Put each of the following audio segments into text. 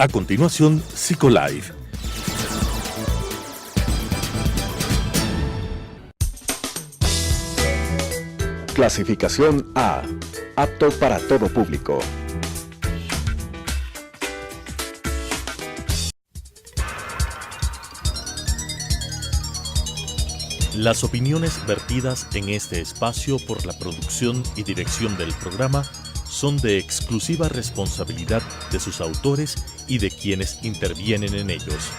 A continuación, Psicolife. Clasificación A. Apto para todo público. Las opiniones vertidas en este espacio por la producción y dirección del programa son de exclusiva responsabilidad de sus autores y de quienes intervienen en ellos.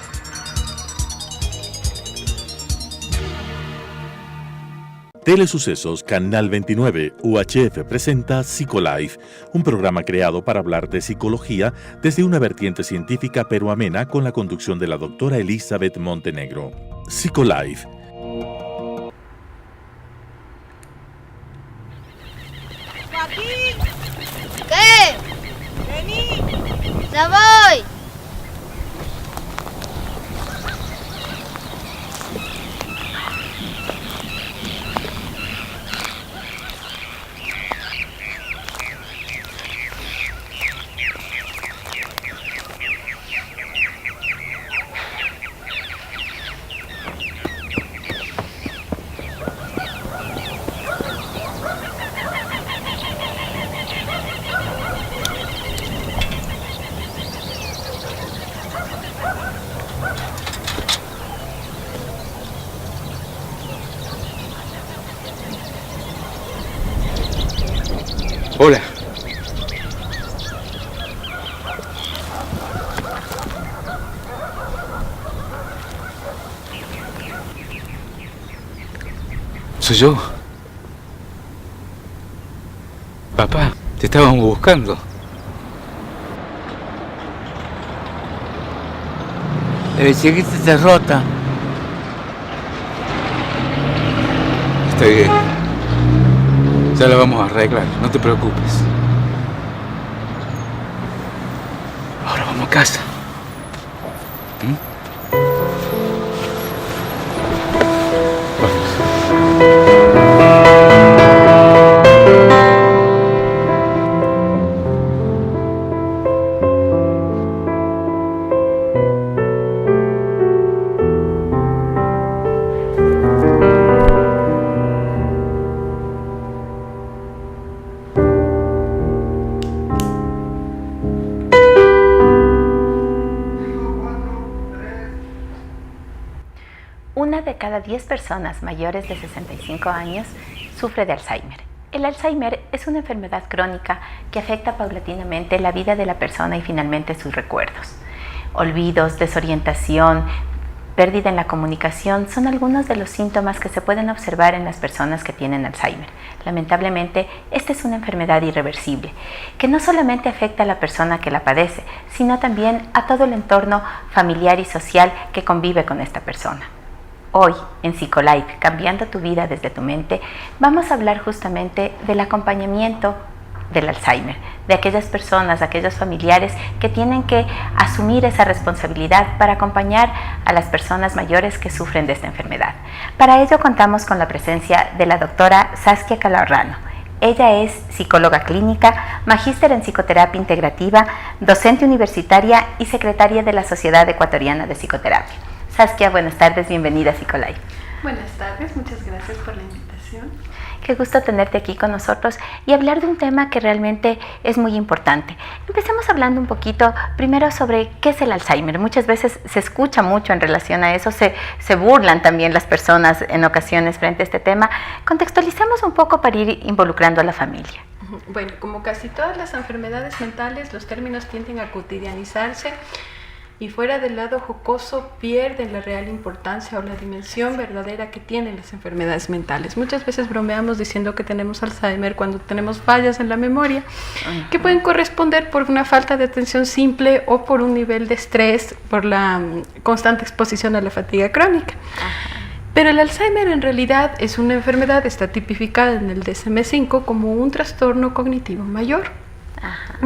Telesucesos Canal 29 UHF presenta Psicolife, un programa creado para hablar de psicología desde una vertiente científica pero amena con la conducción de la doctora Elizabeth Montenegro. Psicolife. ¡Joaquín! ¿Qué? ¡Vení! ¡Ya voy! Hola. Soy yo. Papá, te estábamos buscando. La bicicleta está rota. Está bien. Ya la vamos a arreglar, no te preocupes. Ahora vamos a casa. Una de cada 10 personas mayores de 65 años sufre de Alzheimer. El Alzheimer es una enfermedad crónica que afecta paulatinamente la vida de la persona y finalmente sus recuerdos. Olvidos, desorientación, pérdida en la comunicación son algunos de los síntomas que se pueden observar en las personas que tienen Alzheimer. Lamentablemente, esta es una enfermedad irreversible que no solamente afecta a la persona que la padece, sino también a todo el entorno familiar y social que convive con esta persona. Hoy, en Psicolife, cambiando tu vida desde tu mente, vamos a hablar justamente del acompañamiento del Alzheimer, de aquellas personas, aquellos familiares que tienen que asumir esa responsabilidad para acompañar a las personas mayores que sufren de esta enfermedad. Para ello contamos con la presencia de la doctora Saskia Calahorrano. Ella es psicóloga clínica, magíster en psicoterapia integrativa, docente universitaria y secretaria de la Sociedad Ecuatoriana de Psicoterapia. Saskia, buenas tardes, bienvenida a Psicolife. Buenas tardes, muchas gracias por la invitación. Qué gusto tenerte aquí con nosotros y hablar de un tema que realmente es muy importante. Empecemos hablando un poquito primero sobre qué es el Alzheimer. Muchas veces se escucha mucho en relación a eso, se burlan también las personas en ocasiones frente a este tema. Contextualicemos un poco para ir involucrando a la familia. Bueno, como casi todas las enfermedades mentales, los términos tienden a cotidianizarse y fuera del lado jocoso pierden la real importancia o la dimensión verdadera que tienen las enfermedades mentales. Muchas veces bromeamos diciendo que tenemos Alzheimer cuando tenemos fallas en la memoria, que pueden corresponder por una falta de atención simple o por un nivel de estrés, por la constante exposición a la fatiga crónica. Pero el Alzheimer en realidad es una enfermedad, está tipificada en el DSM-5 como un trastorno cognitivo mayor.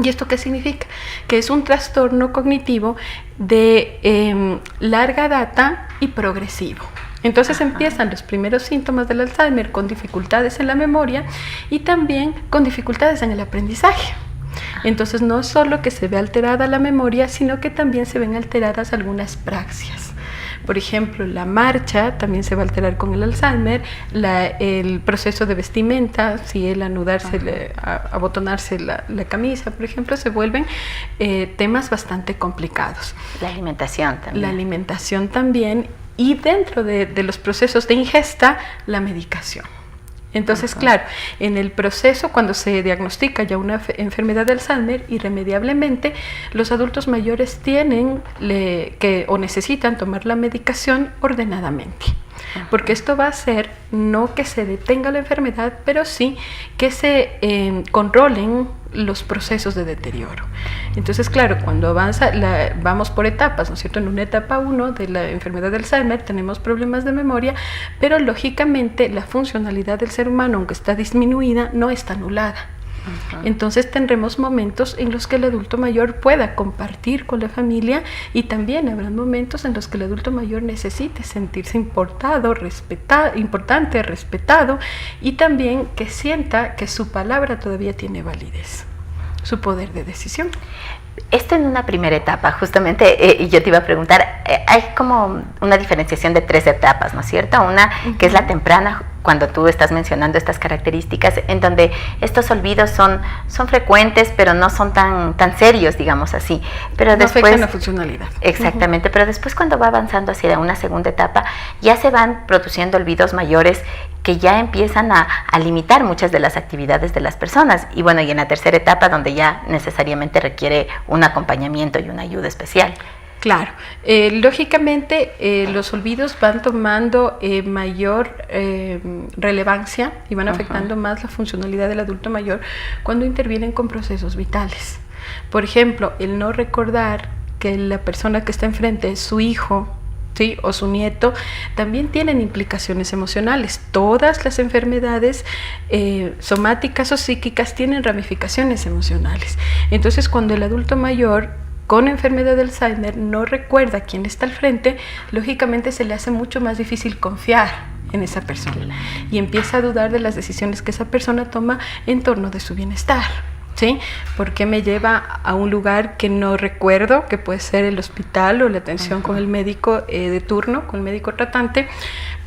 ¿Y esto qué significa? Que es un trastorno cognitivo de larga data y progresivo. Entonces empiezan los primeros síntomas del Alzheimer con dificultades en la memoria y también con dificultades en el aprendizaje. Entonces no es solo que se ve alterada la memoria, sino que también se ven alteradas algunas praxias. Por ejemplo, la marcha también se va a alterar con el Alzheimer, el proceso de vestimenta, si el anudarse, abotonarse la camisa, por ejemplo, se vuelven temas bastante complicados. La alimentación también. La alimentación también, y dentro de los procesos de ingesta, la medicación. Entonces, claro, en el proceso, cuando se diagnostica ya una enfermedad de Alzheimer, irremediablemente los adultos mayores tienen o necesitan tomar la medicación ordenadamente. Porque esto va a hacer no que se detenga la enfermedad, pero sí que se controlen los procesos de deterioro. Entonces, claro, cuando avanza, vamos por etapas, ¿no es cierto? En una etapa 1 de la enfermedad de Alzheimer tenemos problemas de memoria, pero lógicamente la funcionalidad del ser humano, aunque está disminuida, no está anulada. Entonces tendremos momentos en los que el adulto mayor pueda compartir con la familia, y también habrá momentos en los que el adulto mayor necesite sentirse importante, respetado, y también que sienta que su palabra todavía tiene validez, su poder de decisión. Esto en una primera etapa, justamente, y yo te iba a preguntar, hay como una diferenciación de 3 etapas, ¿no es cierto? Una que es la temprana, cuando tú estás mencionando estas características, en donde estos olvidos son frecuentes, pero no son tan serios, digamos así. Pero no después afectan la funcionalidad. Exactamente, pero después, cuando va avanzando hacia una segunda etapa, ya se van produciendo olvidos mayores que ya empiezan a limitar muchas de las actividades de las personas. Y bueno, y en la tercera etapa, donde ya necesariamente requiere un acompañamiento y una ayuda especial. Claro, lógicamente los olvidos van tomando mayor relevancia y van afectando más la funcionalidad del adulto mayor cuando intervienen con procesos vitales. Por ejemplo, el no recordar que la persona que está enfrente es su hijo, ¿sí?, o su nieto, también tienen implicaciones emocionales. Todas las enfermedades somáticas o psíquicas tienen ramificaciones emocionales. Entonces, cuando el adulto mayor con enfermedad de Alzheimer no recuerda quién está al frente, lógicamente se le hace mucho más difícil confiar en esa persona y empieza a dudar de las decisiones que esa persona toma en torno de su bienestar. ¿Sí? ¿Por qué me lleva a un lugar que no recuerdo, que puede ser el hospital o la atención con el médico de turno, con el médico tratante?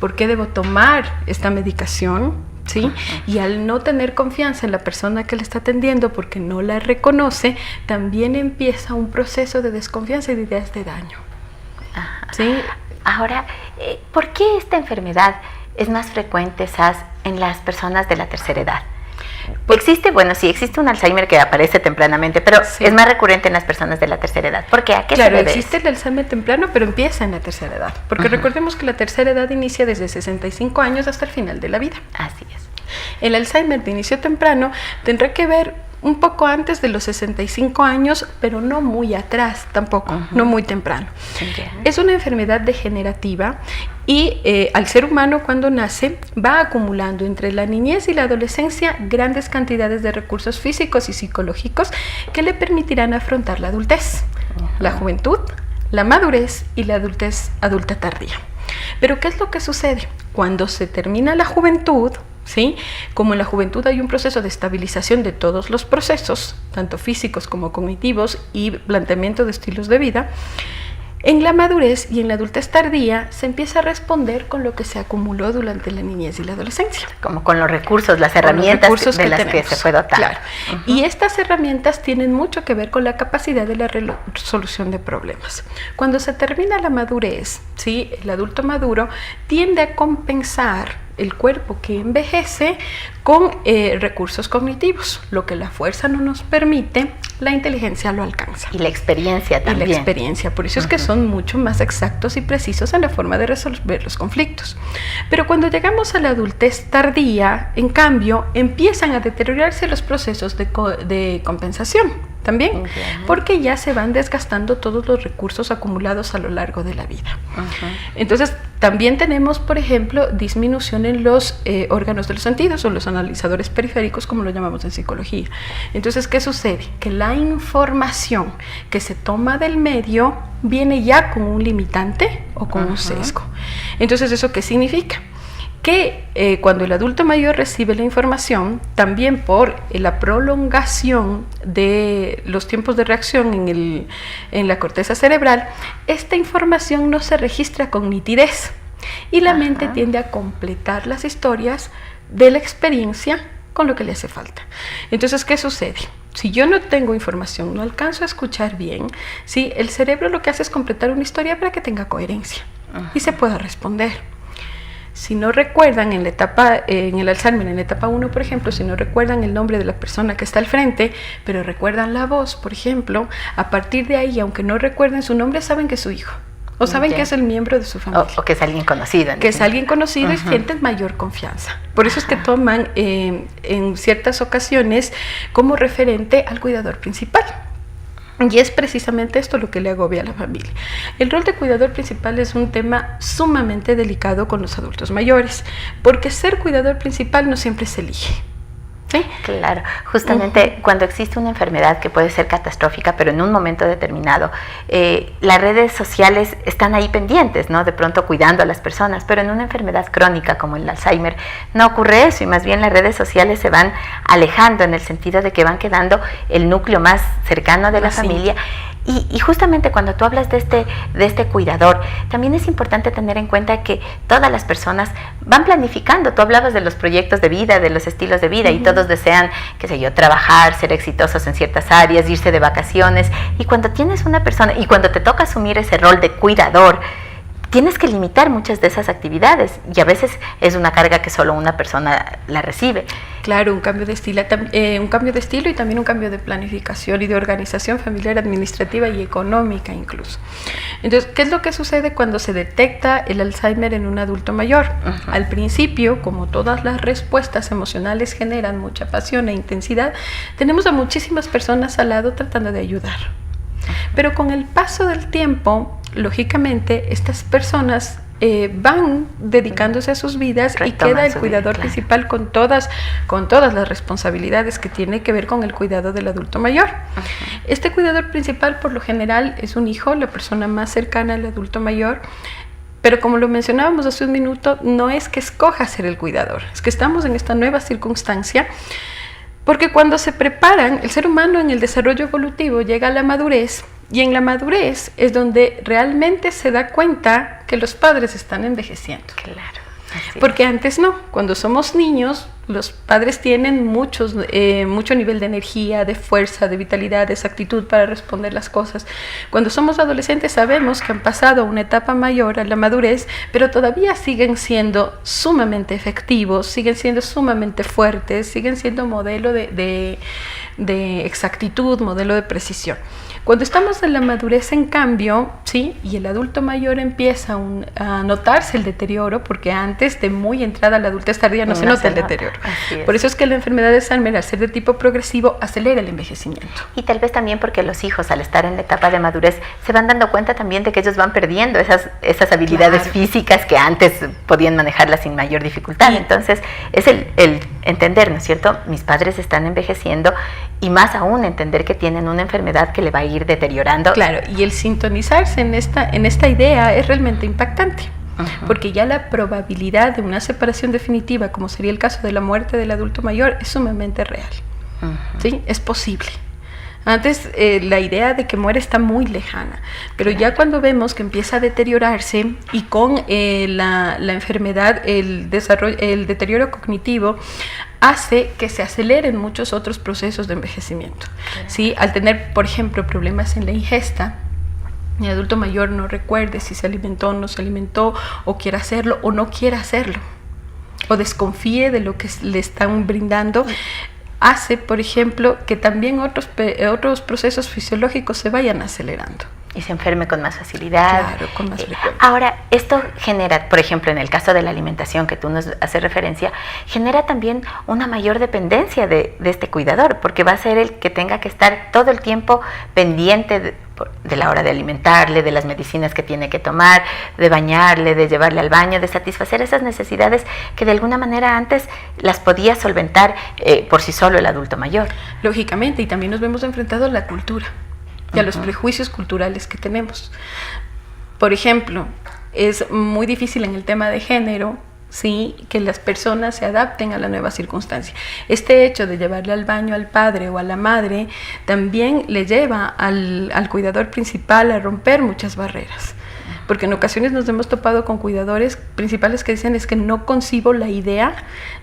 ¿Por qué debo tomar esta medicación? ¿Sí? Y al no tener confianza en la persona que le está atendiendo porque no la reconoce, también empieza un proceso de desconfianza y de ideas de daño. ¿Sí? Ahora, ¿por qué esta enfermedad es más frecuente, Sas, en las personas de la tercera edad? Existe un Alzheimer que aparece tempranamente, pero es más recurrente en las personas de la tercera edad. ¿Por qué? ¿A qué se debe? Existe el Alzheimer temprano, pero empieza en la tercera edad. Porque recordemos que la tercera edad inicia desde 65 años hasta el final de la vida. Así es. El Alzheimer de inicio temprano tendrá que ver un poco antes de los 65 años, pero no muy atrás tampoco, no muy temprano. Es una enfermedad degenerativa y al ser humano, cuando nace, va acumulando entre la niñez y la adolescencia grandes cantidades de recursos físicos y psicológicos que le permitirán afrontar la adultez, la juventud, la madurez y la adultez adulta tardía. Pero ¿qué es lo que sucede? Cuando se termina la juventud, ¿sí? Como en la juventud hay un proceso de estabilización de todos los procesos, tanto físicos como cognitivos, y planteamiento de estilos de vida, en la madurez y en la adultez tardía se empieza a responder con lo que se acumuló durante la niñez y la adolescencia. Como con los recursos, las herramientas de las que se fue dotando. Claro. Y estas herramientas tienen mucho que ver con la capacidad de la resolución de problemas. Cuando se termina la madurez, ¿sí?, el adulto maduro tiende a compensar el cuerpo que envejece con recursos cognitivos. Lo que la fuerza no nos permite, la inteligencia lo alcanza. Y la experiencia también. Y la experiencia. Por eso es que son mucho más exactos y precisos en la forma de resolver los conflictos. Pero cuando llegamos a la adultez tardía, en cambio, empiezan a deteriorarse los procesos de compensación también, porque ya se van desgastando todos los recursos acumulados a lo largo de la vida. Entonces, también tenemos, por ejemplo, disminución en los órganos de los sentidos o los analizadores periféricos, como lo llamamos en psicología. Entonces, ¿qué sucede? Que la información que se toma del medio viene ya con un limitante o con un sesgo. Entonces, ¿eso qué significa? que cuando el adulto mayor recibe la información, también por la prolongación de los tiempos de reacción en la corteza cerebral, esta información no se registra con nitidez y la mente tiende a completar las historias de la experiencia con lo que le hace falta. Entonces, ¿qué sucede? Si yo no tengo información, no alcanzo a escuchar bien, ¿sí? El cerebro lo que hace es completar una historia para que tenga coherencia y se pueda responder. Si no recuerdan en el Alzheimer, en la etapa 1, por ejemplo, si no recuerdan el nombre de la persona que está al frente, pero recuerdan la voz, por ejemplo, a partir de ahí, aunque no recuerden su nombre, saben que es su hijo. O saben que es el miembro de su familia. O que es alguien conocido. Que es alguien conocido y sienten mayor confianza. Por eso es que toman en ciertas ocasiones como referente al cuidador principal. Y es precisamente esto lo que le agobia a la familia. El rol de cuidador principal es un tema sumamente delicado con los adultos mayores, porque ser cuidador principal no siempre se elige. ¿Sí? Claro, justamente cuando existe una enfermedad que puede ser catastrófica, pero en un momento determinado, las redes sociales están ahí pendientes, ¿no? De pronto cuidando a las personas, pero en una enfermedad crónica como el Alzheimer no ocurre eso, y más bien las redes sociales se van alejando en el sentido de que van quedando el núcleo más cercano de la familia. Y justamente cuando tú hablas de este cuidador, también es importante tener en cuenta que todas las personas van planificando. Tú hablabas de los proyectos de vida, de los estilos de vida, y todos desean, qué sé yo, trabajar, ser exitosos en ciertas áreas, irse de vacaciones. Y cuando tienes una persona, y cuando te toca asumir ese rol de cuidador, tienes que limitar muchas de esas actividades, y a veces es una carga que solo una persona la recibe. Claro, un cambio de estilo y también un cambio de planificación y de organización familiar, administrativa y económica incluso. Entonces, ¿qué es lo que sucede cuando se detecta el Alzheimer en un adulto mayor? Al principio, como todas las respuestas emocionales generan mucha pasión e intensidad, tenemos a muchísimas personas al lado tratando de ayudar. Pero con el paso del tiempo, lógicamente, estas personas van dedicándose a sus vidas y queda el cuidador principal con todas las responsabilidades que tiene que ver con el cuidado del adulto mayor. Este cuidador principal, por lo general, es un hijo, la persona más cercana al adulto mayor. Pero como lo mencionábamos hace un minuto, no es que escoja ser el cuidador, es que estamos en esta nueva circunstancia. Porque cuando se preparan, el ser humano en el desarrollo evolutivo llega a la madurez, y en la madurez es donde realmente se da cuenta que los padres están envejeciendo. Claro. Porque antes no, cuando somos niños, los padres tienen mucho nivel de energía, de fuerza, de vitalidad, de exactitud para responder las cosas. Cuando somos adolescentes sabemos que han pasado una etapa mayor a la madurez, pero todavía siguen siendo sumamente efectivos, siguen siendo sumamente fuertes, siguen siendo modelo de exactitud, modelo de precisión. Cuando estamos en la madurez, en cambio, ¿sí? Y el adulto mayor empieza a notarse el deterioro, porque antes de muy entrada a la adultez tardía no se nota el deterioro. Por eso es que la enfermedad de Alzheimer, al ser de tipo progresivo, acelera el envejecimiento. Y tal vez también porque los hijos, al estar en la etapa de madurez, se van dando cuenta también de que ellos van perdiendo esas habilidades físicas que antes podían manejarlas sin mayor dificultad. Entonces, es el entender, ¿no es cierto? Mis padres están envejeciendo, y más aún entender que tienen una enfermedad que le va a ir deteriorando. Claro, y el sintonizarse en esta idea es realmente impactante. Porque ya la probabilidad de una separación definitiva, como sería el caso de la muerte del adulto mayor, es sumamente real. ¿Sí? Es posible. Antes la idea de que muere está muy lejana, pero ya cuando vemos que empieza a deteriorarse, y con la enfermedad, el deterioro cognitivo hace que se aceleren muchos otros procesos de envejecimiento. ¿Sí? Al tener, por ejemplo, problemas en la ingesta, el adulto mayor no recuerde si se alimentó o no se alimentó, o quiere hacerlo o no quiere hacerlo, o desconfíe de lo que le están brindando, hace, por ejemplo, que también otros procesos fisiológicos se vayan acelerando. Y se enferme con más facilidad. Claro, con más frecuencia. Ahora, esto genera, por ejemplo, en el caso de la alimentación que tú nos haces referencia, genera también una mayor dependencia de este cuidador, porque va a ser el que tenga que estar todo el tiempo pendiente de la hora de alimentarle, de las medicinas que tiene que tomar, de bañarle, de llevarle al baño, de satisfacer esas necesidades que de alguna manera antes las podía solventar por sí solo el adulto mayor. Lógicamente, y también nos vemos enfrentados a la cultura y a los prejuicios culturales que tenemos. Por ejemplo, es muy difícil en el tema de género sí, que las personas se adapten a la nueva circunstancia. Este hecho de llevarle al baño al padre o a la madre también le lleva al cuidador principal a romper muchas barreras. Porque en ocasiones nos hemos topado con cuidadores principales que dicen es que no concibo la idea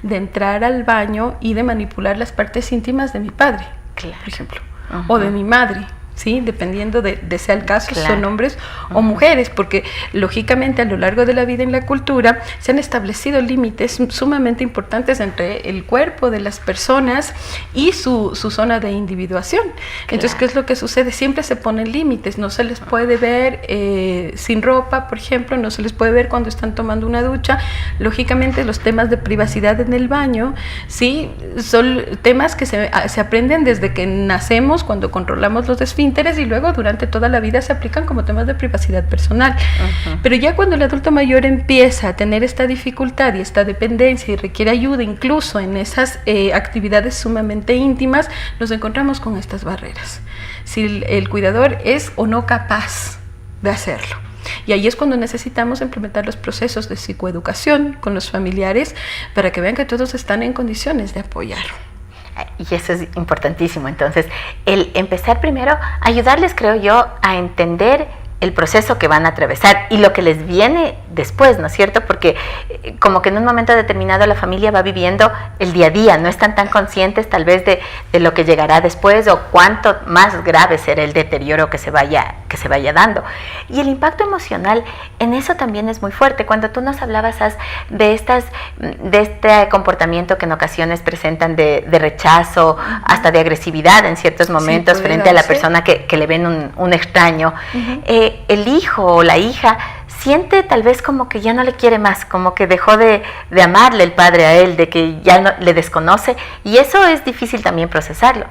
de entrar al baño y de manipular las partes íntimas de mi padre, Claro. por ejemplo, o de mi madre. ¿Sí? Dependiendo de sea el caso, si son hombres o mujeres, porque lógicamente a lo largo de la vida en la cultura se han establecido límites sumamente importantes entre el cuerpo de las personas y su zona de individuación. Entonces, ¿qué es lo que sucede? Siempre se ponen límites, no se les puede ver sin ropa, por ejemplo, no se les puede ver cuando están tomando una ducha. Lógicamente los temas de privacidad en el baño, ¿sí? Son temas que se aprenden desde que nacemos, cuando controlamos los desfiles, y luego durante toda la vida se aplican como temas de privacidad personal. Pero ya cuando el adulto mayor empieza a tener esta dificultad y esta dependencia y requiere ayuda incluso en esas actividades sumamente íntimas, nos encontramos con estas barreras. Si el cuidador es o no capaz de hacerlo. Y ahí es cuando necesitamos implementar los procesos de psicoeducación con los familiares para que vean que todos están en condiciones de apoyar. Y eso es importantísimo. Entonces, el empezar primero, ayudarles, creo yo, a entender el proceso que van a atravesar y lo que les viene después, ¿no es cierto? Porque como que en un momento determinado la familia va viviendo el día a día, no están tan conscientes tal vez de lo que llegará después o cuánto más grave será el deterioro que se vaya dando. Y el impacto emocional en eso también es muy fuerte. Cuando tú nos hablabas de este comportamiento que en ocasiones presentan de rechazo, hasta de agresividad en ciertos momentos frente a la persona que le ven un extraño, el hijo o la hija siente tal vez como que ya no le quiere más, como que dejó de amarle el padre a él, de que ya no le desconoce, y eso es difícil también procesarlo.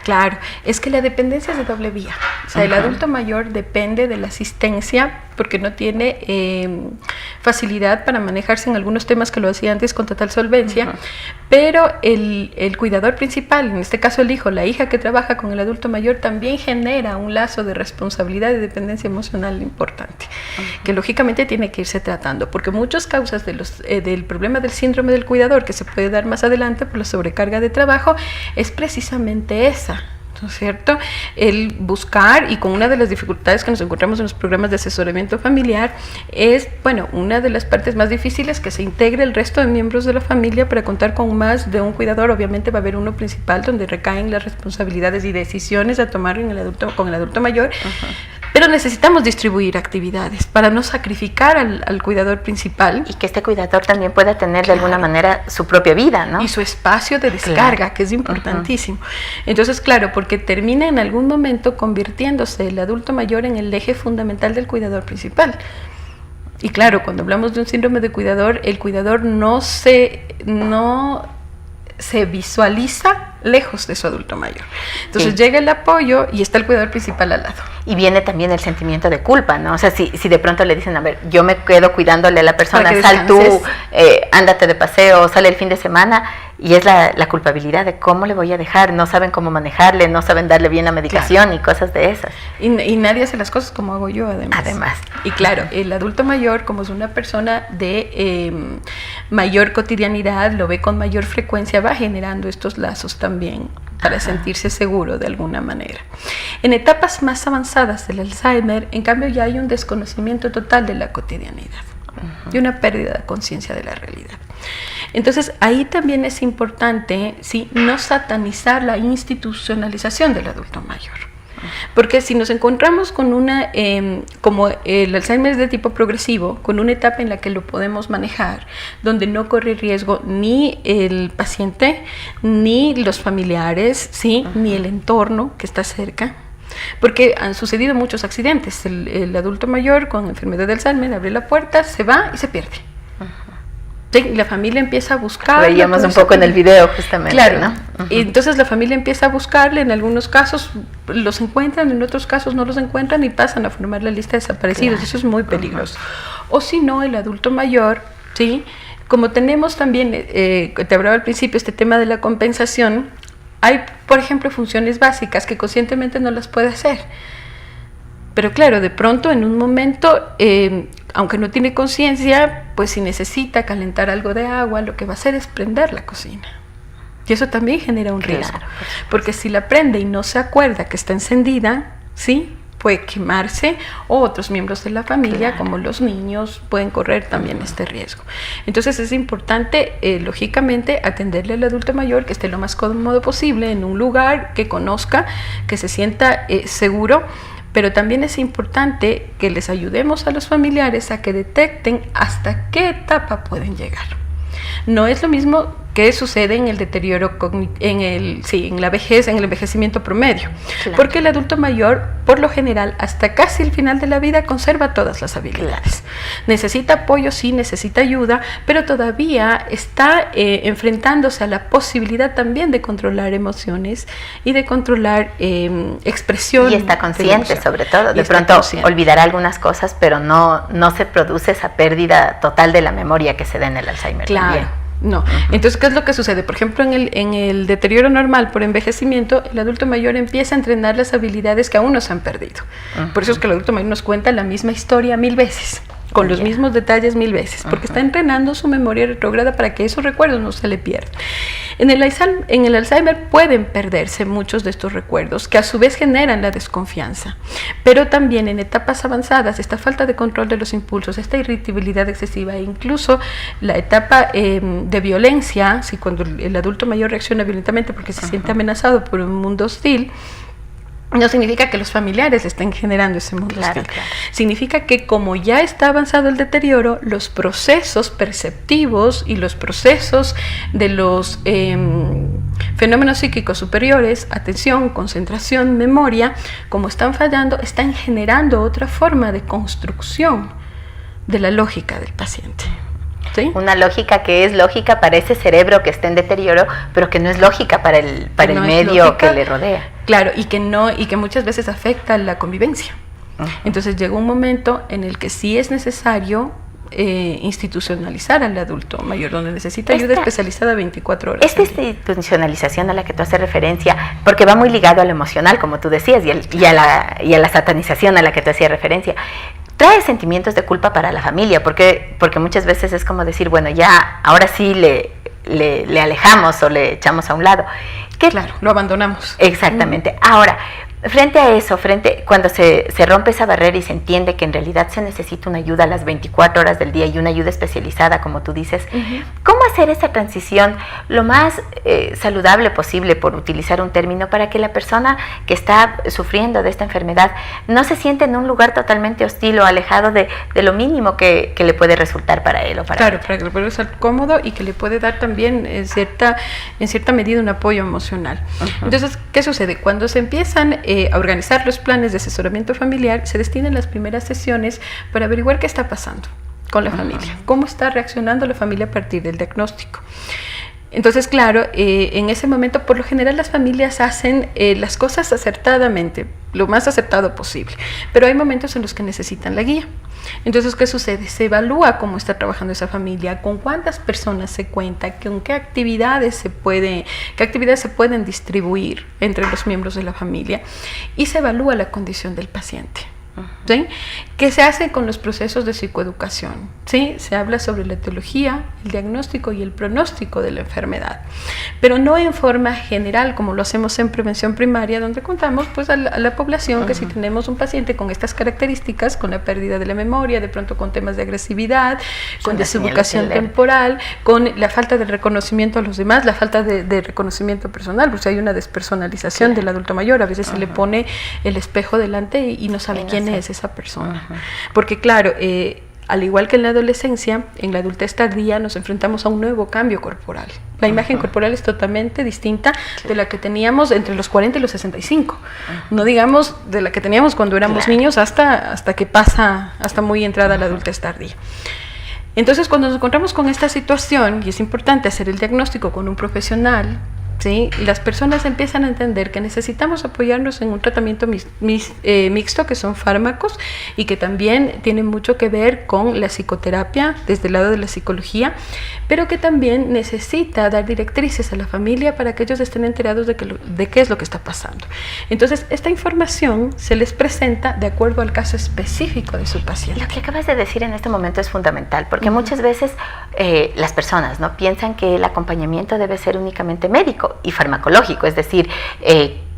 Claro, es que la dependencia es de doble vía. O sea, el adulto mayor depende de la asistencia porque no tiene facilidad para manejarse en algunos temas que lo hacía antes con total solvencia, pero el cuidador principal, en este caso el hijo, la hija que trabaja con el adulto mayor, también genera un lazo de responsabilidad y dependencia emocional importante, que lógicamente tiene que irse tratando, porque muchas causas del problema del síndrome del cuidador, que se puede dar más adelante por la sobrecarga de trabajo, es precisamente esa, ¿no es cierto? El buscar, y con una de las dificultades que nos encontramos en los programas de asesoramiento familiar, es, bueno, una de las partes más difíciles, que se integre el resto de miembros de la familia para contar con más de un cuidador. Obviamente va a haber uno principal donde recaen las responsabilidades y decisiones a tomar con el adulto mayor, pero necesitamos distribuir actividades para no sacrificar al cuidador principal. Y que este cuidador también pueda tener de alguna manera su propia vida, ¿no? Y su espacio de descarga, que es importantísimo. Entonces, claro, porque termina en algún momento convirtiéndose el adulto mayor en el eje fundamental del cuidador principal. Y claro, cuando hablamos de un síndrome de cuidador, el cuidador no se visualiza lejos de su adulto mayor. Entonces llega el apoyo y está el cuidador principal al lado. Y viene también el sentimiento de culpa, ¿no? O sea, si de pronto le dicen, a ver, yo me quedo cuidándole a la persona, sal tú, ándate de paseo, sale el fin de semana, y es la culpabilidad de cómo le voy a dejar, no saben cómo manejarle, no saben darle bien la medicación y cosas de esas. Y nadie hace las cosas como hago yo, además. Y claro, el adulto mayor, como es una persona de mayor cotidianidad, lo ve con mayor frecuencia, va generando estos lazos también para sentirse seguro de alguna manera. En etapas más avanzadas del Alzheimer, en cambio, ya hay un desconocimiento total de la cotidianidad y una pérdida de conciencia de la realidad. Entonces, ahí también es importante, ¿sí?, no satanizar la institucionalización del adulto mayor. Porque si nos encontramos con como el Alzheimer es de tipo progresivo, con una etapa en la que lo podemos manejar, donde no corre riesgo ni el paciente, ni los familiares, ¿sí?, ni el entorno que está cerca, porque han sucedido muchos accidentes. El adulto mayor con enfermedad de Alzheimer abre la puerta, se va y se pierde. Sí, la familia empieza a buscarle. Veíamos un poco en el video justamente, claro, ¿no? Y entonces la familia empieza a buscarle, en algunos casos los encuentran, en otros casos no los encuentran y pasan a formar la lista de desaparecidos. Eso es muy peligroso. O si no, el adulto mayor, ¿sí?, como tenemos también, te hablaba al principio, este tema de la compensación, hay, por ejemplo, funciones básicas que conscientemente no las puede hacer. Pero claro, de pronto en un momento, aunque no tiene conciencia, pues si necesita calentar algo de agua, lo que va a hacer es prender la cocina. Y eso también genera un riesgo, porque si la prende y no se acuerda que está encendida, ¿sí?, puede quemarse, o otros miembros de la familia, como los niños, pueden correr también este riesgo. Entonces es importante, lógicamente, atenderle al adulto mayor, que esté lo más cómodo posible, en un lugar que conozca, que se sienta seguro, pero también es importante que les ayudemos a los familiares a que detecten hasta qué etapa pueden llegar. No es lo mismo que sucede en el deterioro, en la vejez, en el envejecimiento promedio. Claro. Porque el adulto mayor, por lo general, hasta casi el final de la vida, conserva todas las habilidades. Claro. Necesita apoyo, sí, necesita ayuda, pero todavía está enfrentándose a la posibilidad también de controlar emociones y de controlar expresión. Y está consciente, sobre todo. De pronto olvidará algunas cosas, pero no se produce esa pérdida total de la memoria que se da en el Alzheimer. Claro. También. No. Entonces, ¿qué es lo que sucede? Por ejemplo, en el deterioro normal por envejecimiento, el adulto mayor empieza a entrenar las habilidades que aún no se han perdido. Por eso es que el adulto mayor nos cuenta la misma historia 1000 veces, con los mismos detalles 1000 veces, porque está entrenando su memoria retrógrada para que esos recuerdos no se le pierdan. En el Alzheimer pueden perderse muchos de estos recuerdos, que a su vez generan la desconfianza, pero también en etapas avanzadas, esta falta de control de los impulsos, esta irritabilidad excesiva e incluso la etapa de violencia, si cuando el adulto mayor reacciona violentamente porque se siente amenazado por un mundo hostil, no significa que los familiares estén generando ese mundo hostil. Claro. Significa que como ya está avanzado el deterioro, los procesos perceptivos y los procesos de los fenómenos psíquicos superiores, atención, concentración, memoria, como están fallando, están generando otra forma de construcción de la lógica del paciente. ¿Sí? Una lógica que es lógica para ese cerebro que está en deterioro, pero que no es lógica para el medio que le rodea. Claro, y que muchas veces afecta la convivencia. Entonces llega un momento en el que sí es necesario institucionalizar al adulto mayor, donde necesita ayuda especializada 24 horas. Esta institucionalización a la que tú haces referencia, porque va muy ligado a lo emocional, como tú decías, y a la satanización a la que tú hacías referencia, trae sentimientos de culpa para la familia, porque muchas veces es como decir, bueno, ya, ahora sí le alejamos o le echamos a un lado. Claro, lo abandonamos. Exactamente. Ahora, frente a eso, cuando se rompe esa barrera y se entiende que en realidad se necesita una ayuda a las 24 horas del día y una ayuda especializada, como tú dices, ¿cómo hacer esa transición lo más saludable posible, por utilizar un término, para que la persona que está sufriendo de esta enfermedad no se siente en un lugar totalmente hostil o alejado de lo mínimo que le puede resultar para él o para ella? Para que le pueda estar cómodo y que le puede dar también en cierta medida un apoyo emocional. Entonces, ¿qué sucede? Cuando se empiezan a organizar los planes de asesoramiento familiar, se destinan las primeras sesiones para averiguar qué está pasando con la familia, cómo está reaccionando la familia a partir del diagnóstico. Entonces, claro, en ese momento, por lo general, las familias hacen las cosas acertadamente, lo más acertado posible, pero hay momentos en los que necesitan la guía. Entonces, ¿qué sucede? Se evalúa cómo está trabajando esa familia, con cuántas personas se cuenta, con qué actividades se pueden distribuir entre los miembros de la familia, y se evalúa la condición del paciente. ¿Sí? ¿Qué se hace con los procesos de psicoeducación? ¿Sí? Se habla sobre la etiología, el diagnóstico y el pronóstico de la enfermedad, pero no en forma general como lo hacemos en prevención primaria, donde contamos pues a la población que si tenemos un paciente con estas características, con la pérdida de la memoria, de pronto con temas de agresividad, con desubicación temporal, con la falta de reconocimiento a los demás, la falta de reconocimiento personal, pues hay una despersonalización del adulto mayor, a veces se le pone el espejo delante y no sabe quién es esa persona. Porque claro, al igual que en la adolescencia, en la adultez tardía nos enfrentamos a un nuevo cambio corporal. La imagen corporal es totalmente distinta de la que teníamos entre los 40 y los 65. No digamos de la que teníamos cuando éramos niños hasta muy entrada la adultez tardía. Entonces, cuando nos encontramos con esta situación, y es importante hacer el diagnóstico con un profesional, ¿sí? Las personas empiezan a entender que necesitamos apoyarnos en un tratamiento mixto, que son fármacos y que también tienen mucho que ver con la psicoterapia desde el lado de la psicología, pero que también necesita dar directrices a la familia para que ellos estén enterados de qué es lo que está pasando. Entonces, esta información se les presenta de acuerdo al caso específico de su paciente. Lo que acabas de decir en este momento es fundamental, porque muchas veces las personas, ¿no?, piensan que el acompañamiento debe ser únicamente médico y farmacológico, es decir,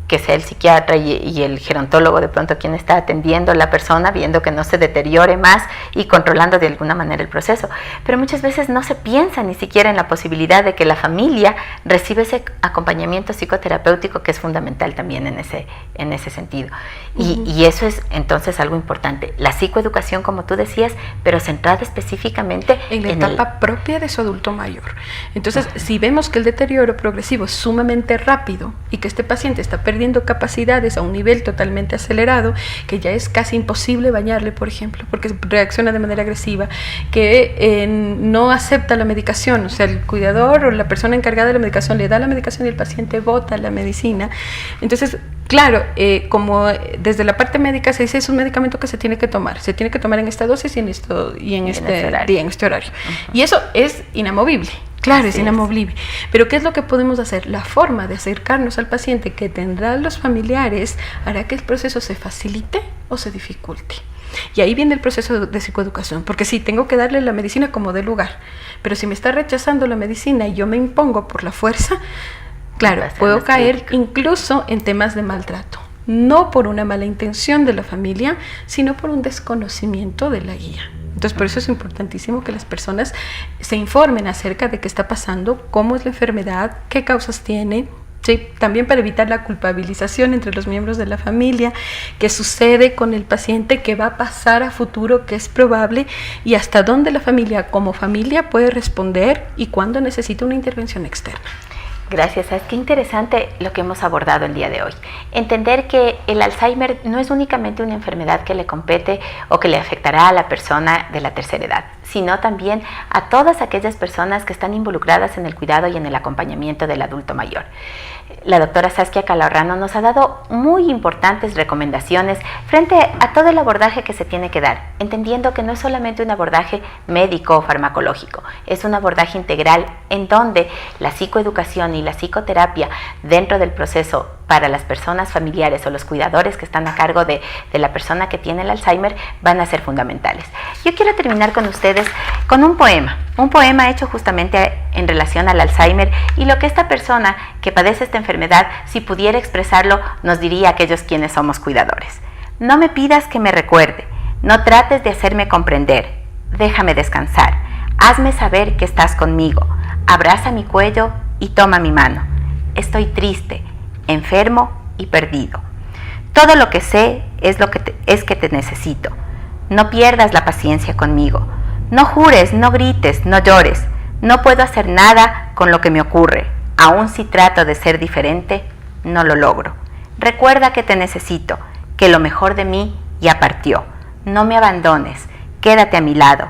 que sea el psiquiatra y el gerontólogo de pronto quien está atendiendo a la persona, viendo que no se deteriore más y controlando de alguna manera el proceso. Pero muchas veces no se piensa ni siquiera en la posibilidad de que la familia reciba ese acompañamiento psicoterapéutico, que es fundamental también en ese sentido. Y eso es entonces algo importante. La psicoeducación, como tú decías, pero centrada específicamente en la etapa propia de su adulto mayor. Entonces, si vemos que el deterioro progresivo es sumamente rápido y que este paciente está perdiendo capacidades a un nivel totalmente acelerado, que ya es casi imposible bañarle, por ejemplo, porque reacciona de manera agresiva, que no acepta la medicación, o sea, el cuidador o la persona encargada de la medicación le da la medicación y el paciente bota la medicina. Entonces, claro, como desde la parte médica se dice, es un medicamento que se tiene que tomar en esta dosis y en este horario. Y eso es inamovible. Claro, es inamovible. Pero ¿qué es lo que podemos hacer? La forma de acercarnos al paciente que tendrán los familiares hará que el proceso se facilite o se dificulte. Y ahí viene el proceso de psicoeducación, porque sí, tengo que darle la medicina como de lugar, pero si me está rechazando la medicina y yo me impongo por la fuerza, claro, puedo caer incluso en temas de maltrato. No por una mala intención de la familia, sino por un desconocimiento de la guía. Entonces, por eso es importantísimo que las personas se informen acerca de qué está pasando, cómo es la enfermedad, qué causas tiene, ¿sí? También para evitar la culpabilización entre los miembros de la familia, qué sucede con el paciente, qué va a pasar a futuro, qué es probable y hasta dónde la familia como familia puede responder y cuándo necesita una intervención externa. Gracias, ¿sabes? Qué interesante lo que hemos abordado el día de hoy. Entender que el Alzheimer no es únicamente una enfermedad que le compete o que le afectará a la persona de la tercera edad, sino también a todas aquellas personas que están involucradas en el cuidado y en el acompañamiento del adulto mayor. La doctora Saskia Calahorrano nos ha dado muy importantes recomendaciones frente a todo el abordaje que se tiene que dar, entendiendo que no es solamente un abordaje médico o farmacológico, es un abordaje integral en donde la psicoeducación y la psicoterapia dentro del proceso para las personas familiares o los cuidadores que están a cargo de la persona que tiene el Alzheimer van a ser fundamentales. Yo quiero terminar con ustedes con un poema hecho justamente en relación al Alzheimer y lo que esta persona que padece esta enfermedad, si pudiera expresarlo, nos diría a aquellos quienes somos cuidadores. No me pidas que me recuerde, no trates de hacerme comprender, déjame descansar, hazme saber que estás conmigo, abraza mi cuello y toma mi mano. Estoy triste, enfermo y perdido. Todo lo que sé es que te necesito. No pierdas la paciencia conmigo. No jures, no grites, no llores. No puedo hacer nada con lo que me ocurre. Aun si trato de ser diferente, no lo logro. Recuerda que te necesito, que lo mejor de mí ya partió. No me abandones, quédate a mi lado.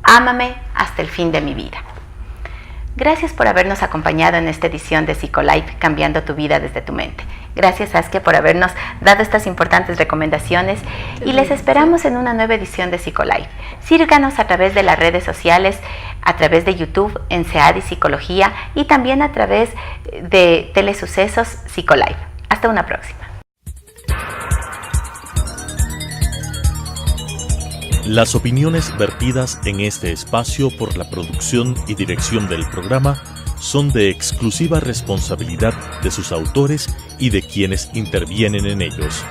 Ámame hasta el fin de mi vida. Gracias por habernos acompañado en esta edición de Psicolife, cambiando tu vida desde tu mente. Gracias, Saskia, por habernos dado estas importantes recomendaciones y les esperamos en una nueva edición de Psicolife. Síganos a través de las redes sociales, a través de YouTube en SEADI Psicología y también a través de Telesucesos Psicolife. Hasta una próxima. Las opiniones vertidas en este espacio por la producción y dirección del programa son de exclusiva responsabilidad de sus autores y de quienes intervienen en ellos.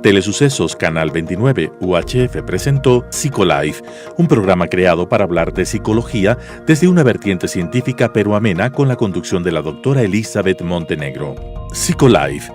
Telesucesos Canal 29 UHF presentó Psicolife, un programa creado para hablar de psicología desde una vertiente científica pero amena con la conducción de la doctora Elizabeth Montenegro. Psicolife